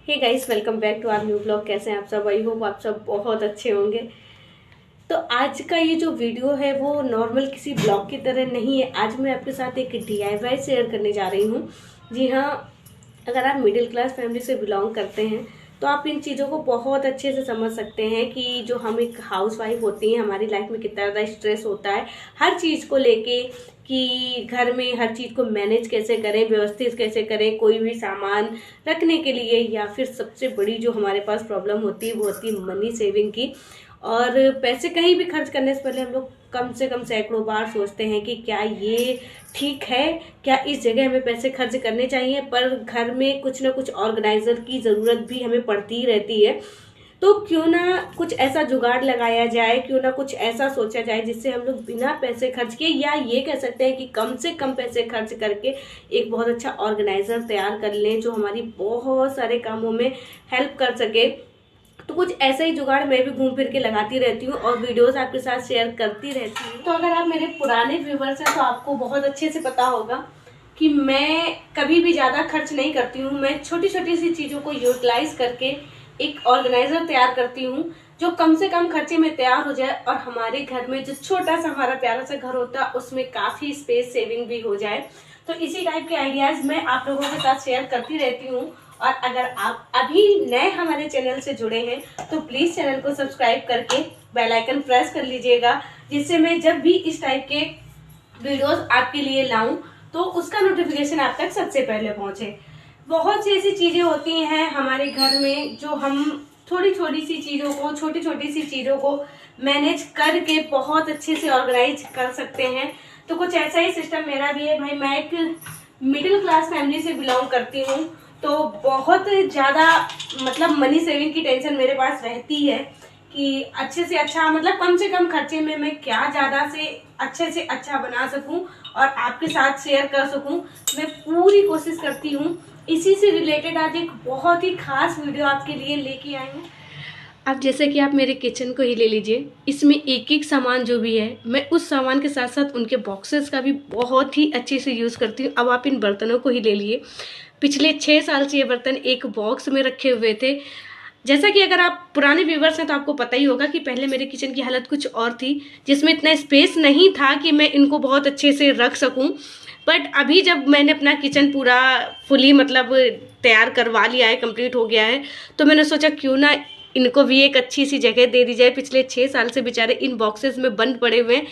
Hey guys, welcome back to our new blog. कैसे हैं आप सब? आई होप आप सब बहुत अच्छे होंगे। तो आज का ये जो वीडियो है वो नॉर्मल किसी ब्लॉग की तरह नहीं है। आज मैं आपके साथ एक DIY शेयर करने जा रही हूँ। जी हाँ, अगर आप मिडिल क्लास फैमिली से बिलोंग करते हैं तो आप इन चीज़ों को बहुत अच्छे से समझ सकते हैं कि जो हम एक हाउस वाइफ होती हैं, हमारी लाइफ में कितना ज़्यादा स्ट्रेस होता है हर चीज़ को लेके, कि घर में हर चीज़ को मैनेज कैसे करें, व्यवस्थित कैसे करें, कोई भी सामान रखने के लिए। या फिर सबसे बड़ी जो हमारे पास प्रॉब्लम होती है वो होती है मनी सेविंग की। और पैसे कहीं भी खर्च करने से पहले हम लोग कम से कम सैकड़ों बार सोचते हैं कि क्या ये ठीक है, क्या इस जगह हमें पैसे खर्च करने चाहिए। पर घर में कुछ ना कुछ ऑर्गेनाइजर की ज़रूरत भी हमें पड़ती ही रहती है। तो क्यों ना कुछ ऐसा जुगाड़ लगाया जाए, क्यों ना कुछ ऐसा सोचा जाए जिससे हम लोग बिना पैसे खर्च किए, या ये कह सकते हैं कि कम से कम पैसे खर्च करके एक बहुत अच्छा ऑर्गेनाइजर तैयार कर लें जो हमारी बहुत सारे कामों में हेल्प कर सके। तो कुछ ऐसा ही जुगाड़ मैं भी घूम फिर के लगाती रहती हूँ और वीडियोस आपके साथ शेयर करती रहती हूँ। तो अगर आप मेरे पुराने व्यूवर्स हैं तो आपको बहुत अच्छे से पता होगा कि मैं कभी भी ज़्यादा खर्च नहीं करती हूँ। मैं छोटी छोटी सी चीज़ों को यूटिलाइज करके एक ऑर्गेनाइजर तैयार करती हूँ जो कम से कम खर्चे में तैयार हो जाए और हमारे घर में जो छोटा सा हमारा प्यारा सा घर होता है उसमें काफ़ी स्पेस सेविंग भी हो जाए। तो इसी टाइप के आइडियाज़ मैं आप लोगों के साथ शेयर करती रहती हूँ। और अगर आप अभी नए हमारे चैनल से जुड़े हैं तो प्लीज़ चैनल को सब्सक्राइब करके बेल आइकन प्रेस कर लीजिएगा, जिससे मैं जब भी इस टाइप के वीडियोस आपके लिए लाऊं तो उसका नोटिफिकेशन आप तक सबसे पहले पहुंचे। बहुत सी ऐसी चीज़ें होती हैं हमारे घर में जो हम छोटी छोटी सी चीज़ों को मैनेज करके बहुत अच्छे से ऑर्गेनाइज कर सकते हैं। तो कुछ ऐसा ही सिस्टम मेरा भी है। भाई, मैं एक मिडिल क्लास फैमिली से बिलोंग करती हूँ, तो बहुत ज़्यादा मतलब मनी सेविंग की टेंशन मेरे पास रहती है कि अच्छे से अच्छा, मतलब कम से कम खर्चे में मैं क्या ज़्यादा से अच्छा बना सकूं और आपके साथ शेयर कर सकूं। मैं पूरी कोशिश करती हूं। इसी से रिलेटेड आज एक बहुत ही खास वीडियो आपके लिए लेके आई हूँ। अब जैसे कि आप मेरे किचन को ही ले लीजिए, इसमें एक एक सामान जो भी है मैं उस सामान के साथ साथ उनके बॉक्सेस का भी बहुत ही अच्छे से यूज़ करती हूँ। अब आप इन बर्तनों को ही ले लिए, पिछले 6 साल से ये बर्तन एक बॉक्स में रखे हुए थे। जैसा कि अगर आप पुराने व्यूवर्स हैं तो आपको पता ही होगा कि पहले मेरे किचन की हालत कुछ और थी, जिसमें इतना स्पेस नहीं था कि मैं इनको बहुत अच्छे से रख सकूं। बट अभी जब मैंने अपना किचन पूरा फुली मतलब तैयार करवा लिया है, कंप्लीट हो गया है, तो मैंने सोचा क्यों ना इनको भी एक अच्छी सी जगह दे दी जाए। पिछले 6 साल से बेचारे इन बॉक्सेस में बंद पड़े हुए हैं,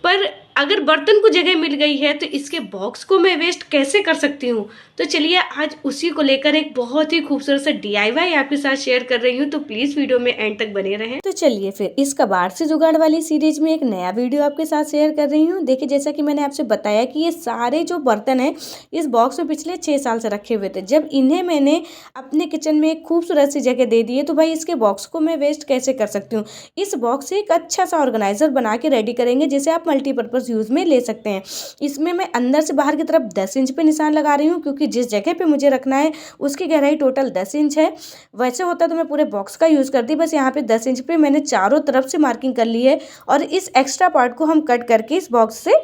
पर अगर बर्तन को जगह मिल गई है तो इसके बॉक्स को मैं वेस्ट कैसे कर सकती हूँ। तो चलिए आज उसी को लेकर एक बहुत ही खूबसूरत सा DIY आपके साथ शेयर कर रही हूँ, तो प्लीज़ वीडियो में एंड तक बने रहें। तो चलिए फिर इस कबाड़ से जुगाड़ वाली सीरीज में एक नया वीडियो आपके साथ शेयर कर रही हूँ। देखिए, जैसा कि मैंने आपसे बताया कि ये सारे जो बर्तन हैं इस बॉक्स में पिछले 6 साल से रखे हुए थे। जब इन्हें मैंने अपने किचन में एक खूबसूरत सी जगह दे दी है तो भाई इसके बॉक्स को मैं वेस्ट कैसे कर सकती हूँ। इस बॉक्स से एक अच्छा सा ऑर्गेनाइजर बना के रेडी करेंगे जिसे आप मल्टीपर्पज़ यूज़ में ले सकते हैं। इसमें मैं अंदर से बाहर की तरफ 10 इंच पे निशान लगा रही हूँ, क्योंकि जिस जगह पे मुझे रखना है उसकी गहराई टोटल 10 इंच है। वैसे होता तो मैं पूरे बॉक्स का यूज़ करती, बस यहाँ पे 10 इंच पे मैंने चारों तरफ से मार्किंग कर ली है। और इस एक्स्ट्रा पार्ट को हम कट करके इस बॉक्स से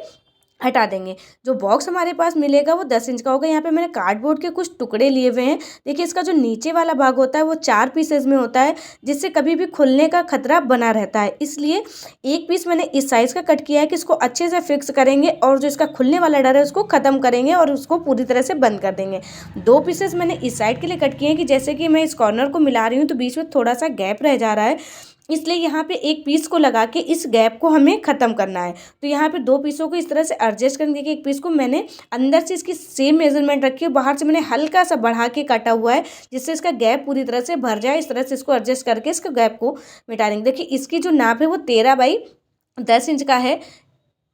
हटा देंगे। जो बॉक्स हमारे पास मिलेगा वो 10 इंच का होगा। यहाँ पे मैंने कार्डबोर्ड के कुछ टुकड़े लिए हुए हैं। देखिए, इसका जो नीचे वाला भाग होता है वो 4 पीसेज में होता है, जिससे कभी भी खुलने का खतरा बना रहता है। इसलिए एक पीस मैंने इस साइज़ का कट किया है कि इसको अच्छे से फिक्स करेंगे और जो इसका खुलने वाला डर है उसको ख़त्म करेंगे और उसको पूरी तरह से बंद कर देंगे। 2 पीसेज मैंने इस साइड के लिए कट किए हैं कि जैसे कि मैं इस कॉर्नर को मिला रही हूँ तो बीच में थोड़ा सा गैप रह जा रहा है, इसलिए यहाँ पे एक पीस को लगा के इस गैप को हमें ख़त्म करना है। तो यहाँ पे 2 पीसों को इस तरह से एडजस्ट करने के एक पीस को मैंने अंदर से इसकी सेम मेजरमेंट रखी है, बाहर से मैंने हल्का सा बढ़ा के काटा हुआ है जिससे इसका गैप पूरी तरह से भर जाए। इस तरह से इसको एडजस्ट करके इसका गैप को मिटा देंगे। देखिए, इसकी जो नाप है वो 13 बाई 10 इंच का है।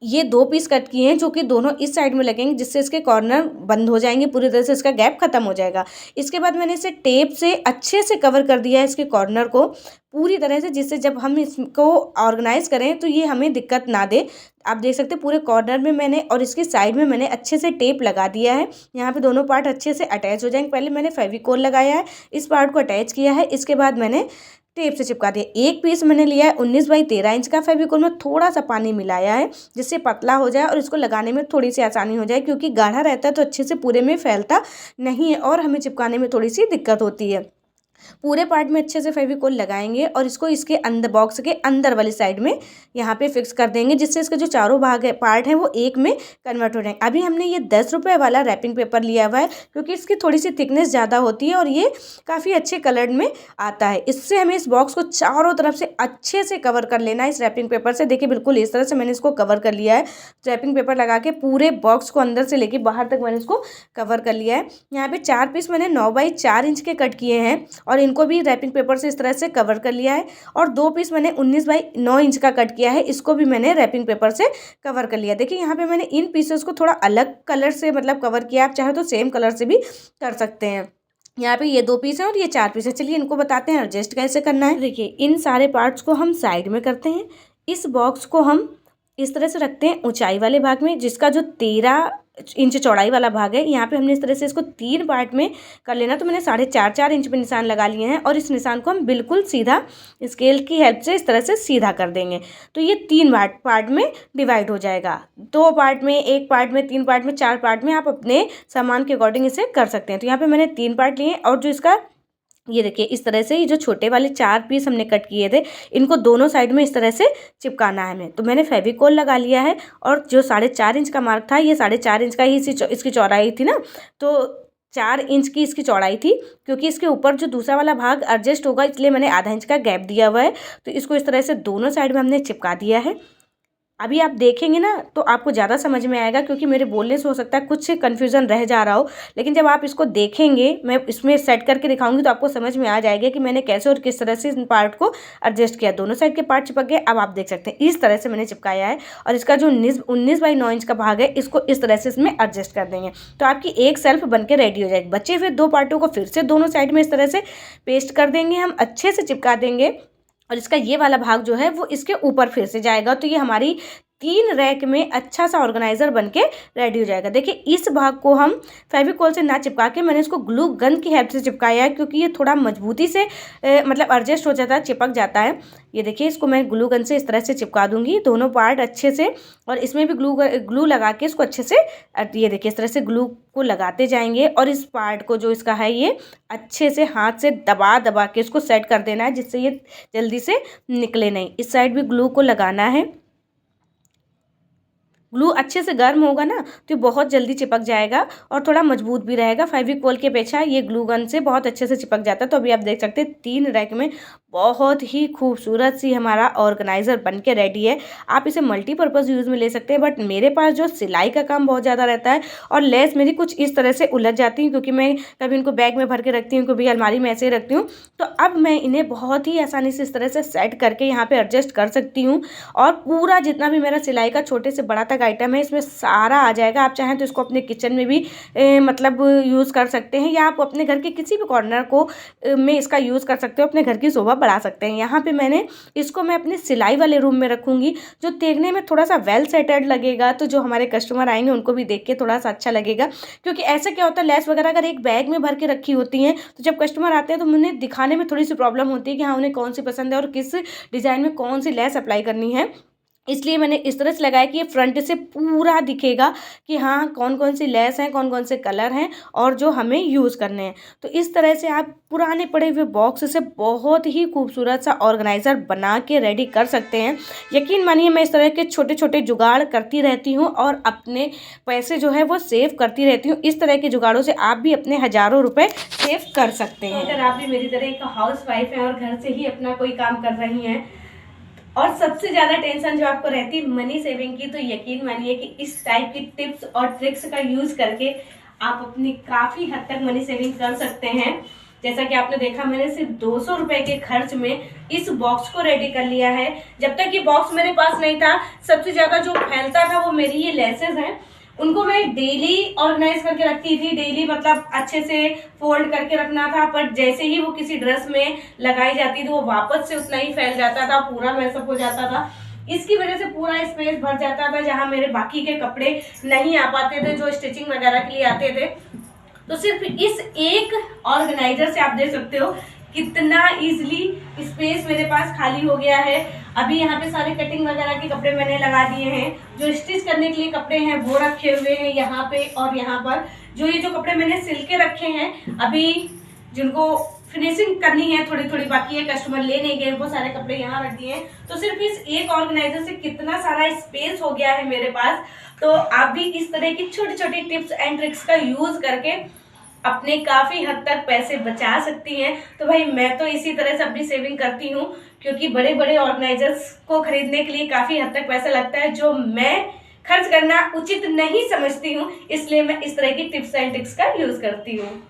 ये 2 पीस कट किए हैं जो कि दोनों इस साइड में लगेंगे, जिससे इसके कॉर्नर बंद हो जाएंगे, पूरी तरह से इसका गैप खत्म हो जाएगा। इसके बाद मैंने इसे टेप से अच्छे से कवर कर दिया है इसके कॉर्नर को पूरी तरह से, जिससे जब हम इसको ऑर्गेनाइज करें तो ये हमें दिक्कत ना दे। आप देख सकते हैं पूरे कॉर्नर में मैंने और इसके साइड में मैंने अच्छे से टेप लगा दिया है। यहाँ पे दोनों पार्ट अच्छे से अटैच हो जाएंगे। पहले मैंने फेविकोल लगाया है, इस पार्ट को अटैच किया है, इसके बाद मैंने टेप से चिपका दिया। एक पीस मैंने लिया है 19 बाई 13 इंच का फेविकोल में थोड़ा सा पानी मिलाया है जिससे पतला हो जाए और इसको लगाने में थोड़ी सी आसानी हो जाए, क्योंकि गाढ़ा रहता है तो अच्छे से पूरे में फैलता नहीं है और हमें चिपकाने में थोड़ी सी दिक्कत होती है। पूरे पार्ट में अच्छे से फेविकोल लगाएंगे और इसको इसके अंदर बॉक्स के अंदर वाली साइड में यहाँ पे फिक्स कर देंगे, जिससे इसके जो चारों भाग है पार्ट हैं वो एक में कन्वर्ट हो जाएंगे। अभी हमने ये 10 रुपये वाला रैपिंग पेपर लिया हुआ है, क्योंकि इसकी थोड़ी सी थिकनेस ज़्यादा होती है और ये काफ़ी अच्छे कलर में आता है। इससे हमें इस बॉक्स को चारों तरफ से अच्छे से कवर कर लेना है इस रैपिंग पेपर से। देखिए बिल्कुल इस तरह से मैंने इसको कवर कर लिया है। रैपिंग पेपर लगा के पूरे बॉक्स को अंदर से लेके बाहर तक मैंने इसको कवर कर लिया है। यहाँ पे 4 पीस मैंने 9 बाई 4 इंच के कट किए हैं और इनको भी रैपिंग पेपर से इस तरह से कवर कर लिया है। और 2 पीस मैंने 19 बाई 9 इंच का कट किया है, इसको भी मैंने रैपिंग पेपर से कवर कर लिया। देखिए यहाँ पे मैंने इन पीसेस को थोड़ा अलग कलर से मतलब कवर किया, आप चाहे तो सेम कलर से भी कर सकते हैं। यहाँ पे ये 2 पीस हैं और ये 4 पीस है। चलिए इनको बताते हैं एडजस्ट कैसे करना है। देखिए इन सारे पार्ट्स को हम साइड में करते हैं। इस बॉक्स को हम इस तरह से रखते हैं ऊंचाई वाले भाग में, जिसका जो 13 इंच चौड़ाई वाला भाग है यहाँ पे हमने इस तरह से इसको 3 पार्ट में कर लेना। तो मैंने 4.5 इंच पे निशान लगा लिए हैं और इस निशान को हम बिल्कुल सीधा स्केल की हेल्प से इस तरह से सीधा कर देंगे। तो ये 3 पार्ट में डिवाइड हो जाएगा। 2 पार्ट में, 1 पार्ट में, 3 पार्ट में, 4 पार्ट में आप अपने सामान के अकॉर्डिंग इसे कर सकते हैं। तो यहाँ पर मैंने 3 पार्ट लिए और जो इसका ये देखिए इस तरह से ये जो छोटे वाले 4 पीस हमने कट किए थे इनको दोनों साइड में इस तरह से चिपकाना है हमें। तो मैंने फेविकोल लगा लिया है और जो 4.5 इंच का मार्क था, ये 4.5 इंच का ही इसकी चौड़ाई थी ना, तो 4 इंच की इसकी चौड़ाई थी। क्योंकि इसके ऊपर जो दूसरा वाला भाग एडजस्ट होगा इसलिए मैंने आधा इंच का गैप दिया हुआ है। तो इसको इस तरह से दोनों साइड में हमने चिपका दिया है। अभी आप देखेंगे ना तो आपको ज़्यादा समझ में आएगा, क्योंकि मेरे बोलने से हो सकता है कुछ कन्फ्यूज़न रह जा रहा हो, लेकिन जब आप इसको देखेंगे, मैं इसमें सेट करके दिखाऊंगी तो आपको समझ में आ जाएगा कि मैंने कैसे और किस तरह से इस पार्ट को एडजस्ट किया। दोनों साइड के पार्ट चिपक गए। अब आप देख सकते हैं इस तरह से मैंने चिपकाया है और इसका जो 19 बाई 9 इंच का भाग है इसको इस तरह से इसमें एडजस्ट कर देंगे तो आपकी एक सेल्फ बन के रेडी हो जाएगी। बच्चे फिर 2 पार्टों को फिर से दोनों साइड में इस तरह से पेस्ट कर देंगे, हम अच्छे से चिपका देंगे और इसका ये वाला भाग जो है वो इसके ऊपर फिर से जाएगा। तो ये हमारी 3 रैक में अच्छा सा ऑर्गेनाइजर बनके रेडी हो जाएगा। देखिए इस भाग को हम फेविकोल से ना चिपका के मैंने इसको ग्लू गन की हेल्प से चिपकाया है, क्योंकि ये थोड़ा मजबूती से मतलब एडजस्ट हो जाता है, चिपक जाता है। ये देखिए इसको मैं ग्लू गन से इस तरह से चिपका दूंगी दोनों पार्ट अच्छे से, और इसमें भी ग्लू लगा के इसको अच्छे से ये देखिए इस तरह से ग्लू को लगाते जाएंगे और इस पार्ट को जो इसका है ये अच्छे से हाथ से दबा दबा के इसको सेट कर देना है, जिससे ये जल्दी से निकले नहीं। इस साइड भी ग्लू को लगाना है। ग्लू अच्छे से गर्म होगा ना तो ये बहुत जल्दी चिपक जाएगा और थोड़ा मजबूत भी रहेगा। फेविकोल के अपेक्षा ये ग्लू गन से बहुत अच्छे से चिपक जाता है। तो अभी आप देख सकते हैं 3 रैक में बहुत ही खूबसूरत सी हमारा ऑर्गेनाइज़र बन के रेडी है। आप इसे मल्टीपर्पज़ यूज़ में ले सकते हैं, बट मेरे पास जो सिलाई का काम बहुत ज़्यादा रहता है और लेस मेरी कुछ इस तरह से उलझ जाती है, क्योंकि मैं कभी इनको बैग में भर के रखती हूँ, कभी अलमारी में ऐसे ही रखती हूँ। तो अब मैं इन्हें बहुत ही आसानी से इस तरह से सेट करके यहाँ पर एडजस्ट कर सकती हूँ और पूरा जितना भी मेरा सिलाई का छोटे से बड़ा तक आइटम है इसमें सारा आ जाएगा। आप चाहें तो इसको अपने किचन में भी मतलब यूज़ कर सकते हैं, या आप अपने घर के किसी भी कॉर्नर को में इसका यूज़ कर सकते हो, अपने घर की शोभा बढ़ा सकते हैं। यहाँ पे मैंने इसको मैं अपने सिलाई वाले रूम में रखूँगी, जो देखने में थोड़ा सा वेल सेटेड लगेगा। तो जो हमारे कस्टमर आएंगे उनको भी देख के थोड़ा सा अच्छा लगेगा, क्योंकि ऐसा क्या होता है लेस वगैरह अगर एक बैग में भर के रखी होती हैं तो जब कस्टमर आते हैं तो उन्हें दिखाने में थोड़ी सी प्रॉब्लम होती है कि हाँ उन्हें कौन सी पसंद है और किस डिज़ाइन में कौन सी लेस अप्लाई करनी है। इसलिए मैंने इस तरह से लगाया कि ये फ्रंट से पूरा दिखेगा कि हाँ कौन कौन सी लेस हैं, कौन कौन से कलर हैं और जो हमें यूज़ करने हैं। तो इस तरह से आप पुराने पड़े हुए बॉक्स से बहुत ही खूबसूरत सा ऑर्गेनाइज़र बना के रेडी कर सकते हैं। यकीन मानिए मैं इस तरह के छोटे छोटे जुगाड़ करती रहती हूँ और अपने पैसे जो है वो सेव करती रहती हूँ। इस तरह के जुगाड़ों से आप भी अपने हज़ारों रुपये सेव कर सकते हैं। अगर आप भी मेरी तरह एक हाउस वाइफ हैं और घर से ही अपना कोई काम कर रही हैं और सबसे ज़्यादा टेंशन जो आपको रहती है मनी सेविंग की, तो यकीन मानिए कि इस टाइप की टिप्स और ट्रिक्स का यूज़ करके आप अपनी काफ़ी हद तक मनी सेविंग कर सकते हैं। जैसा कि आपने देखा मैंने सिर्फ 200 रुपए के खर्च में इस बॉक्स को रेडी कर लिया है। जब तक ये बॉक्स मेरे पास नहीं था सबसे ज़्यादा जो फैलता था वो मेरी ये लेसेस हैं, उनको मैं डेली ऑर्गेनाइज करके रखती थी। डेली मतलब अच्छे से फोल्ड करके रखना था, पर जैसे ही वो किसी ड्रेस में लगाई जाती थी वो वापस से उतना ही फैल जाता था, पूरा मैसअप हो जाता था। इसकी वजह से पूरा स्पेस भर जाता था जहां मेरे बाकी के कपड़े नहीं आ पाते थे जो स्टिचिंग वगैरह के लिए आते थे। तो सिर्फ इस एक ऑर्गेनाइजर से आप देख सकते हो कितना इजीली स्पेस मेरे पास खाली हो गया है। अभी यहाँ पे सारे कटिंग वगैरह के कपड़े मैंने लगा दिए हैं, जो स्टिच करने के लिए कपड़े हैं वो रखे हुए हैं यहाँ पे और यहाँ पर। जो ये जो कपड़े मैंने सिल के रखे हैं अभी, जिनको फिनिशिंग करनी है, थोड़ी थोड़ी बाकी है, कस्टमर ले नहीं गए, वो सारे कपड़े यहाँ रख दिए हैं। तो सिर्फ इस एक ऑर्गेनाइजर से कितना सारा स्पेस हो गया है मेरे पास। तो आप भी इस तरह की छोटी छोटी टिप्स एंड ट्रिक्स का यूज करके अपने काफी हद तक पैसे बचा सकती हैं। तो भाई मैं तो इसी तरह से अपनी सेविंग करती हूँ, क्योंकि बड़े बड़े ऑर्गेनाइजर्स को खरीदने के लिए काफी हद तक पैसा लगता है, जो मैं खर्च करना उचित नहीं समझती हूँ। इसलिए मैं इस तरह की टिप्स एंड ट्रिक्स का यूज करती हूँ।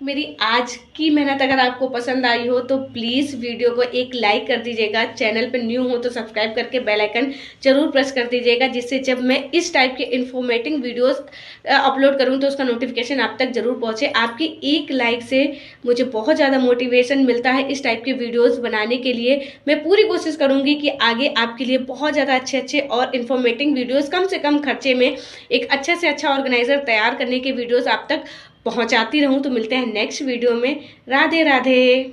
मेरी आज की मेहनत अगर आपको पसंद आई हो तो प्लीज़ वीडियो को एक लाइक कर दीजिएगा। चैनल पर न्यू हो तो सब्सक्राइब करके बेल आइकन जरूर प्रेस कर दीजिएगा, जिससे जब मैं इस टाइप के इन्फॉर्मेटिव वीडियोस अपलोड करूं तो उसका नोटिफिकेशन आप तक जरूर पहुंचे। आपकी एक लाइक से मुझे बहुत ज़्यादा मोटिवेशन मिलता है इस टाइप के वीडियोज़ बनाने के लिए। मैं पूरी कोशिश करूँगी कि आगे आपके लिए बहुत ज़्यादा अच्छे अच्छे और इन्फॉर्मेटिव वीडियोज़ कम से कम खर्चे में एक अच्छे से अच्छा ऑर्गेनाइजर तैयार करने के वीडियोज़ आप तक पहुंचाती रहूं। तो मिलते हैं नेक्स्ट वीडियो में। राधे राधे।